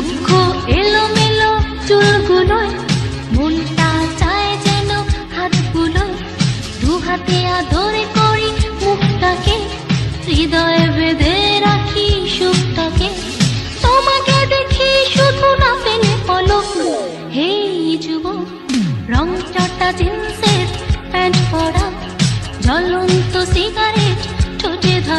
রুক্ষ এলোমেলো চুলগুলোয় মনটা চায় যেন হাতগুলোয় দু হাতে আদরে করি মুখটাকে, হৃদয়ে বেঁধে রাখি সুখটাকে। তোমাকে দেখি শুধু না পেলে পলক, হেই যুবক রং চটা জিন্সের প্যান্ট পরা, জ্বলন্ত সিগারেট